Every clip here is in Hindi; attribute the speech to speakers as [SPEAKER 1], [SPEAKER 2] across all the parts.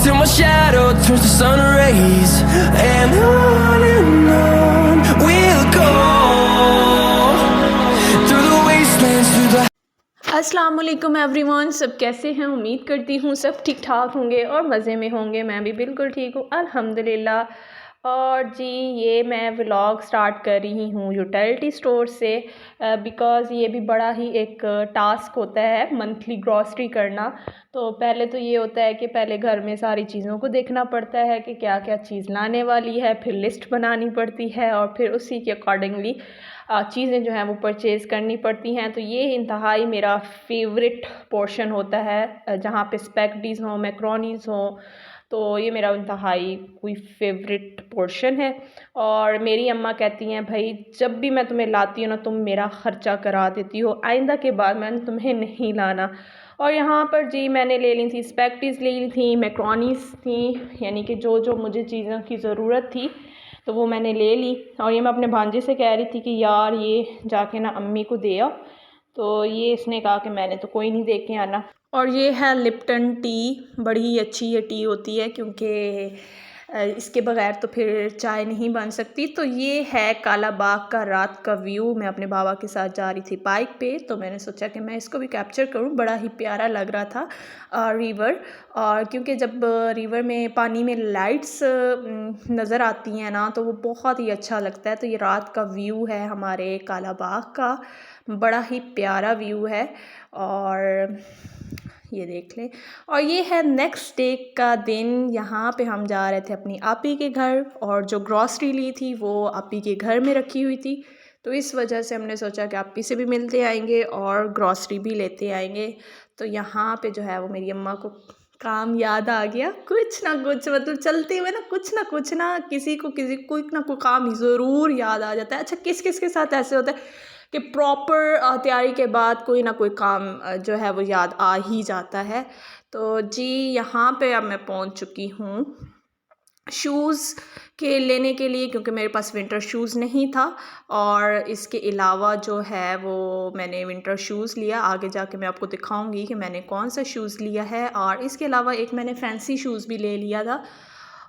[SPEAKER 1] till my shadow turns to sun rays, and on we'll go through the wastelands, through the
[SPEAKER 2] अस्सलाम वालेकुम एवरीवन। सब कैसे हैं? उम्मीद करती हूँ सब ठीक ठाक होंगे और मज़े में होंगे। मैं भी बिल्कुल ठीक हूँ अल्हम्दुलिल्लाह। और जी, ये मैं व्लॉग स्टार्ट कर रही हूँ यूटिलिटी स्टोर से, बिकॉज़ ये भी बड़ा ही एक टास्क होता है मंथली ग्रॉसरी करना। तो पहले तो ये होता है कि पहले घर में सारी चीज़ों को देखना पड़ता है कि क्या क्या चीज़ लाने वाली है, फिर लिस्ट बनानी पड़ती है और फिर उसी के अकॉर्डिंगली चीज़ें जो हैं वो परचेज़ करनी पड़ती हैं। तो ये इंतहाई मेरा फेवरेट पोर्शन होता है, जहाँ पे स्पैगेटीज़ हों, मैक्रोनीज़ हों, तो ये मेरा इंतहाई कोई फेवरेट पोर्शन है। और मेरी अम्मा कहती हैं, भाई जब भी मैं तुम्हें लाती हूँ ना, तुम मेरा ख़र्चा करा देती हो, आइंदा के बाद मैंने तुम्हें नहीं लाना। और यहाँ पर जी मैंने ले ली थी स्पैगेटीज़, ले ली थी मैक्रोनीज़ थी, यानी कि जो जो मुझे चीज़ों की ज़रूरत थी तो वो मैंने ले ली। और ये मैं अपने भांजे से कह रही थी कि यार ये जाके ना अम्मी को दे आओ, तो ये इसने कहा कि मैंने तो कोई नहीं दे के आना। और ये है लिप्टन टी, बड़ी ही अच्छी ये टी होती है क्योंकि इसके बग़ैर तो फिर चाय नहीं बन सकती। तो ये है काला बाग का रात का व्यू। मैं अपने बाबा के साथ जा रही थी बाइक पे, तो मैंने सोचा कि मैं इसको भी कैप्चर करूं। बड़ा ही प्यारा लग रहा था रिवर। और क्योंकि जब रिवर में पानी में लाइट्स नज़र आती हैं ना, तो वो बहुत ही अच्छा लगता है। तो ये रात का व्यू है हमारे काला बाग का, बड़ा ही प्यारा व्यू है। और ये देख लें। और ये है नेक्स्ट डे का दिन। यहाँ पे हम जा रहे थे अपनी आपी के घर, और जो ग्रॉसरी ली थी वो आपी के घर में रखी हुई थी, तो इस वजह से हमने सोचा कि आपी से भी मिलते आएंगे और ग्रॉसरी भी लेते आएंगे। तो यहाँ पे जो है वो मेरी अम्मा को काम याद आ गया, कुछ ना कुछ मतलब चलते हुए ना कुछ ना किसी कोई ना कोई काम ज़रूर याद आ जाता है। अच्छा, किस किस के साथ ऐसे होता है कि प्रॉपर तैयारी के बाद कोई ना कोई काम जो है वो याद आ ही जाता है। तो जी यहाँ पे अब मैं पहुँच चुकी हूँ शूज़ के लेने के लिए, क्योंकि मेरे पास विंटर शूज़ नहीं था। और इसके अलावा जो है वो मैंने विंटर शूज़ लिया, आगे जाके मैं आपको दिखाऊंगी कि मैंने कौन सा शूज़ लिया है। और इसके अलावा एक मैंने फैंसी शूज़ भी ले लिया था।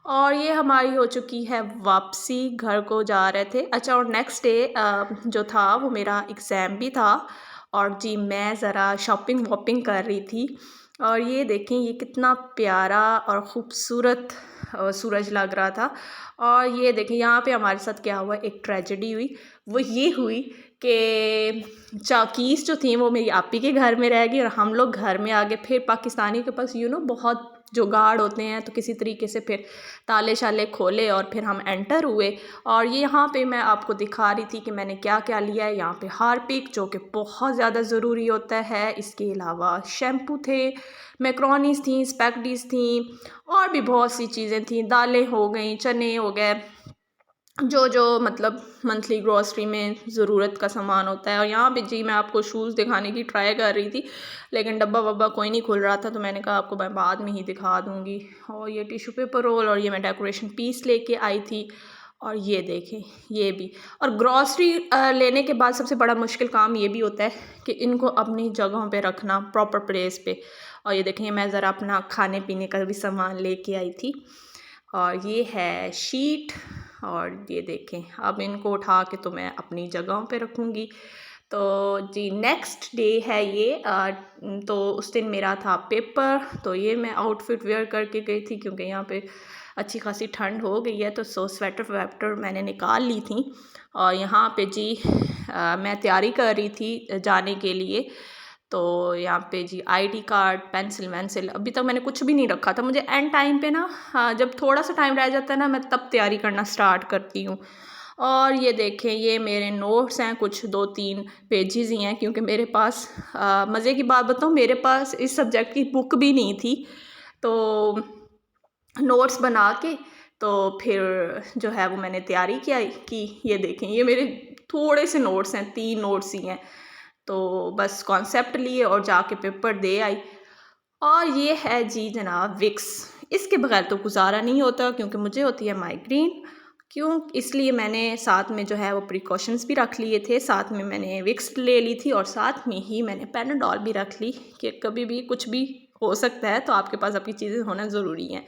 [SPEAKER 2] और ये हमारी हो चुकी है वापसी, घर को जा रहे थे। अच्छा, और नेक्स्ट डे जो था वो मेरा एग्ज़ाम भी था। और जी मैं ज़रा शॉपिंग वॉपिंग कर रही थी। और ये देखें, ये कितना प्यारा और ख़ूबसूरत सूरज लग रहा था। और ये देखें यहाँ पे हमारे साथ क्या हुआ, एक ट्रेजेडी हुई। वो ये हुई कि चाकीस जो थी वो मेरी आपी के घर में रह गई और हम लोग घर में आ गए। फिर पाकिस्तानी के पास बहुत जुगाड़ होते हैं, तो किसी तरीके से फिर ताले शाले खोले और फिर हम एंटर हुए। और ये यहाँ पे मैं आपको दिखा रही थी कि मैंने क्या क्या लिया है। यहाँ पे हार्पिक जो कि बहुत ज़्यादा ज़रूरी होता है, इसके अलावा शैम्पू थे, मैक्रोनीज़ थी, स्पैगेटीज़ थी, और भी बहुत सी चीज़ें थी, दालें हो गई, चने हो गए, जो मतलब मंथली ग्रॉसरी में ज़रूरत का सामान होता है। और यहाँ पे जी मैं आपको शूज़ दिखाने की ट्राई कर रही थी, लेकिन डब्बा वब्बा कोई नहीं खुल रहा था, तो मैंने कहा आपको मैं बाद में ही दिखा दूँगी। और ये टिश्यू पेपर रोल, और ये मैं डेकोरेशन पीस लेके आई थी। और ये देखें, ये भी। और ग्रॉसरी लेने के बाद सबसे बड़ा मुश्किल काम ये भी होता है कि इनको अपनी जगहों पे रखना, प्रॉपर प्लेस पे। और ये देखें, मैं ज़रा अपना खाने पीने का भी सामान लेके आई थी। और ये है शीट, और ये देखें, अब इनको उठा के तो मैं अपनी जगहों पे रखूँगी। तो जी नेक्स्ट डे है ये। तो उस दिन मेरा था पेपर, तो ये मैं आउटफिट वेयर करके गई थी क्योंकि यहाँ पे अच्छी खासी ठंड हो गई है, तो स्वेटर वेटर मैंने निकाल ली थी। और यहाँ पे जी मैं तैयारी कर रही थी जाने के लिए। तो यहाँ पे जी आईडी कार्ड, पेंसिल वेंसिल, अभी तक मैंने कुछ भी नहीं रखा था। मुझे एंड टाइम पे ना, जब थोड़ा सा टाइम रह जाता है ना, मैं तब तैयारी करना स्टार्ट करती हूँ। और ये देखें, ये मेरे नोट्स हैं, कुछ 2-3 पेजेस ही हैं, क्योंकि मेरे पास मज़े की बात बताऊँ, मेरे पास इस सब्जेक्ट की बुक भी नहीं थी। तो नोट्स बना के तो फिर जो है वो मैंने तैयारी की। ये देखें, ये मेरे थोड़े से नोट्स हैं, 3 नोट्स ही हैं। तो बस कॉन्सेप्ट लिए और जाके पेपर दे आई। और ये है जी जनाब विक्स, इसके बगैर तो गुजारा नहीं होता, क्योंकि मुझे होती है माइग्रेन। इसलिए मैंने साथ में जो है वो प्रिकॉशंस भी रख लिए थे। साथ में मैंने विक्स ले ली थी और साथ में ही मैंने पैनाडॉल भी रख ली कि कभी भी कुछ भी हो सकता है, तो आपके पास आपकी चीज़ें होना ज़रूरी हैं।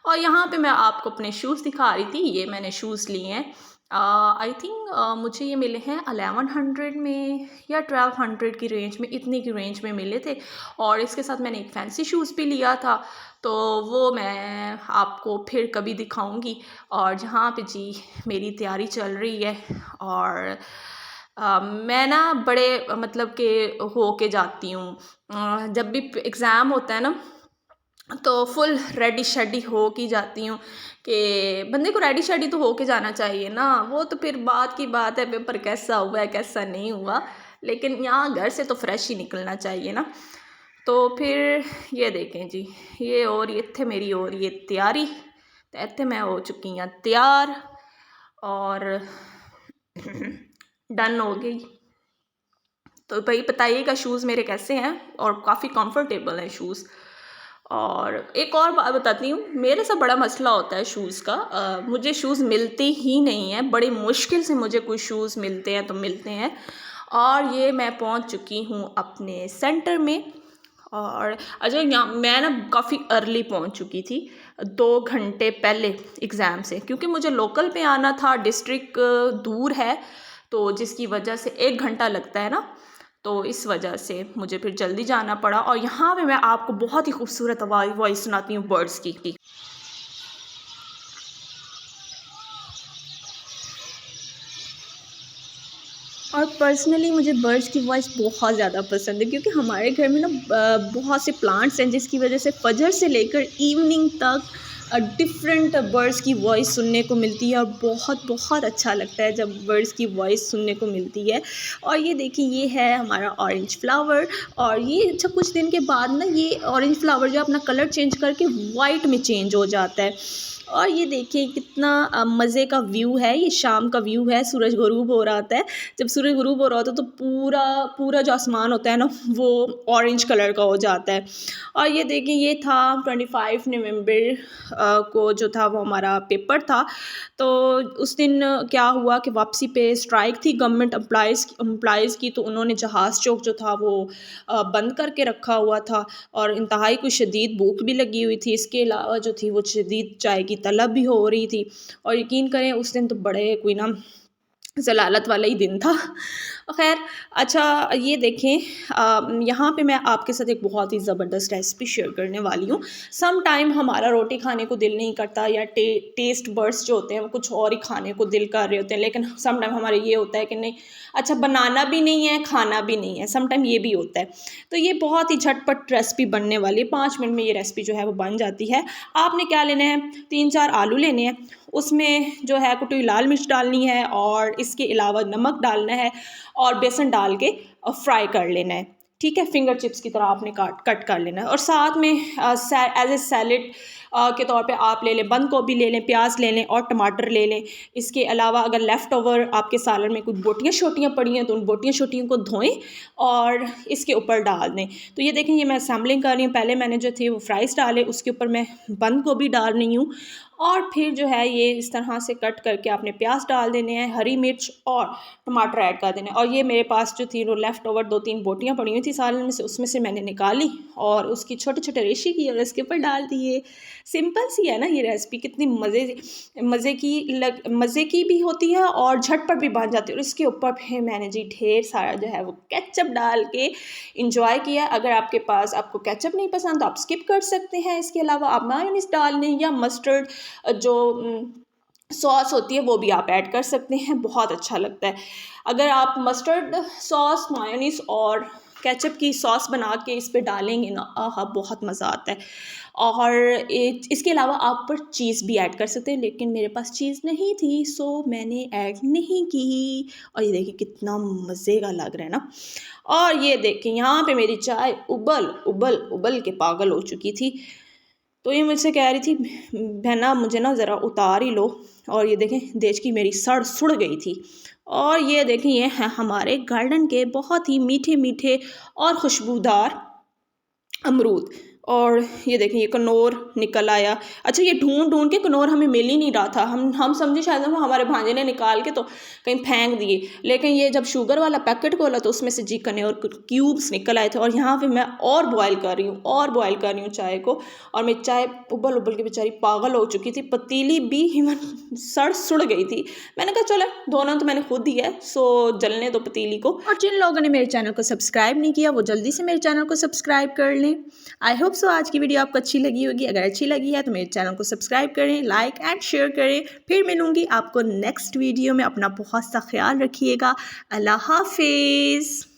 [SPEAKER 2] और यहाँ पे मैं आपको अपने शूज़ दिखा रही थी। ये मैंने शूज़ लिए हैं, आई थिंक मुझे ये मिले हैं 1100 में या 1200 की रेंज में, इतने की रेंज में मिले थे। और इसके साथ मैंने एक फैंसी शूज़ भी लिया था, तो वो मैं आपको फिर कभी दिखाऊंगी। और जहाँ पे जी मेरी तैयारी चल रही है, और मैं ना बड़े मतलब के हो के जाती हूँ। जब भी एग्ज़ाम होता है ना, तो फुल रेडी शेडी हो के जाती हूँ कि बंदे को रेडी शेडी तो हो के जाना चाहिए ना। वो तो फिर बात की बात है, पेपर कैसा हुआ है कैसा नहीं हुआ, लेकिन यहाँ घर से तो फ्रेश ही निकलना चाहिए ना। तो फिर ये देखें जी, ये और ये थे मेरी और ये तैयारी, तो इतने मैं हो चुकी हूँ तैयार और डन हो गई। तो भाई बताइएगा शूज़ मेरे कैसे हैं, और काफ़ी कंफर्टेबल हैं शूज़। और एक और बात बताती हूँ, मेरे से बड़ा मसला होता है शूज़ का, मुझे शूज़ मिलते ही नहीं हैं, बड़ी मुश्किल से मुझे कुछ शूज़ मिलते हैं तो मिलते हैं। और ये मैं पहुँच चुकी हूँ अपने सेंटर में। और अच्छा, यहाँ मैं ना काफ़ी अर्ली पहुँच चुकी थी, 2 घंटे पहले एग्ज़ाम से, क्योंकि मुझे लोकल पे आना था, डिस्ट्रिक्ट दूर है, तो जिसकी वजह से 1 घंटा लगता है ना, तो इस वजह से मुझे फिर जल्दी जाना पड़ा। और यहाँ पे मैं आपको बहुत ही खूबसूरत वॉइस सुनाती हूँ बर्ड्स की। और पर्सनली मुझे बर्ड्स की वॉइस बहुत ज़्यादा पसंद है, क्योंकि हमारे घर में ना बहुत से प्लांट्स हैं, जिसकी वजह से फजर से लेकर इवनिंग तक डिफरेंट बर्ड्स की वॉइस सुनने को मिलती है। और बहुत बहुत अच्छा लगता है जब बर्ड्स की वॉइस सुनने को मिलती है। और ये देखिए, ये है हमारा ऑरेंज फ्लावर। और ये अच्छा कुछ दिन के बाद ना ये ऑरेंज फ्लावर जो अपना कलर चेंज करके वाइट में चेंज हो जाता है। और ये देखिए कितना मज़े का व्यू है, ये शाम का व्यू है, सूरज ग़ुरूब हो रहा होता है। जब सूरज ग़ुरूब हो रहा होता है तो पूरा पूरा जो आसमान होता है ना, वो ऑरेंज कलर का हो जाता है। और ये देखिए, ये था 25 नवंबर को जो था वो हमारा पेपर था। तो उस दिन क्या हुआ कि वापसी पे स्ट्राइक थी गवर्नमेंट एम्प्लॉइज़ की, तो उन्होंने जहाज़ चौक जो था वो बंद करके रखा हुआ था। और इंतहाई कोई शदीद भूख भी लगी हुई थी, इसके अलावा जो थी वो शदीद चाय की तलब भी हो रही थी। और यकीन करें उस दिन तो बड़े कोई ना ज़लालत वाला ही दिन था। ख़ैर अच्छा, ये देखें, यहाँ पे मैं आपके साथ एक बहुत ही ज़बरदस्त रेसिपी शेयर करने वाली हूँ। सम टाइम हमारा रोटी खाने को दिल नहीं करता, या टेस्ट बर्ड्स जो होते हैं वो कुछ और ही खाने को दिल कर रहे होते हैं, लेकिन सम टाइम हमारे ये होता है कि नहीं, अच्छा बनाना भी नहीं है खाना भी नहीं है, सम टाइम ये भी होता है। तो ये बहुत ही झटपट रेसिपी बनने वाली है, 5 मिनट में ये रेसिपी जो है वो बन जाती है। आपने क्या लेना है, 3-4 आलू लेने हैं, उसमें जो है कुटी लाल मिर्च डालनी है, और इसके अलावा नमक डालना है, और बेसन डाल के फ्राई कर लेना है। ठीक है, फिंगर चिप्स की तरह आपने कट कर लेना है। और साथ में एज ए सैलेड के तौर पे आप ले लें, बंद गोभी ले लें, प्याज ले लें, और टमाटर ले लें। इसके अलावा अगर लेफ़्ट ओवर आपके सालन में कुछ बोटियाँ छोटियाँ पड़ी हैं, तो उन बोटियाँ छोटियों को धोएं और इसके ऊपर डाल दें। तो ये देखें, ये मैं असेंबलिंग कर रही हूँ। पहले मैंने जो थे वो फ्राइज़ डाले, उसके ऊपर मैं बंद गोभी डाल रही हूँ, और फिर जो है ये इस तरह से कट करके आपने प्याज डाल देने हैं, हरी मिर्च और टमाटर ऐड कर देने हैं। और ये मेरे पास जो थी वो लेफ़्ट ओवर 2-3 बोटियाँ पड़ी हुई थी सालन में से, उसमें से मैंने निकाली और उसकी छोटे-छोटे रेशे की और इसके ऊपर डाल दिए। सिंपल सी है ना ये रेसिपी, कितनी मज़े की भी होती है और झटपट भी बन जाती है। और इसके ऊपर फिर मैंने जी ढेर सारा जो है वो केचप डाल के इंजॉय किया। अगर आपको केचप नहीं पसंद तो आप स्किप कर सकते हैं। इसके अलावा आप मेयोनीज़ डाल लें, या मस्टर्ड जो सॉस होती है वो भी आप ऐड कर सकते हैं, बहुत अच्छा लगता है। अगर आप मस्टर्ड सॉस, मेयोनीज़ और केचप की सॉस बना के इस पे डालेंगे ना, आहा बहुत मज़ा आता है। और इसके अलावा आप पर चीज़ भी ऐड कर सकते हैं, लेकिन मेरे पास चीज़ नहीं थी, सो मैंने ऐड नहीं की। और ये देखिए कितना मज़े का लग रहा है ना। और ये देखें, यहाँ पे मेरी चाय उबल के पागल हो चुकी थी। तो ये मुझसे कह रही थी, बहना मुझे ना ज़रा उतार ही लो। और ये देखें, देश की मेरी सुड़ गई थी। और ये देखें, ये हैं हमारे गार्डन के बहुत ही मीठे मीठे और खुशबूदार अमरूद। और ये देखें ये कनौर निकल आया। अच्छा ये ढूंढ ढूंढ के कनौर हमें मिल ही नहीं रहा था, हम समझे शायद हम हमारे भांजे ने निकाल के तो कहीं फेंक दिए, लेकिन ये जब शुगर वाला पैकेट खोला तो उसमें से जी कनौर क्यूब्स निकल आए थे। और यहाँ पे मैं और बॉयल कर रही हूँ चाय को, और मेरी चाय उबल उबल के बेचारी पागल हो चुकी थी, पतीली भी हिमन सुड़ गई थी। मैंने कहा चलो धोना तो मैंने खुद दिया है, सो जलने दो पतीली को। और जिन लोगों ने मेरे चैनल को सब्सक्राइब नहीं किया वो जल्दी से मेरे चैनल को सब्सक्राइब कर लें। आई होप सो आज की वीडियो आपको अच्छी लगी होगी। अगर अच्छी लगी है तो मेरे चैनल को सब्सक्राइब करें, लाइक एंड शेयर करें। फिर मिलूंगी आपको नेक्स्ट वीडियो में। अपना बहुत सा ख्याल रखिएगा। अल्लाह हाफिज़।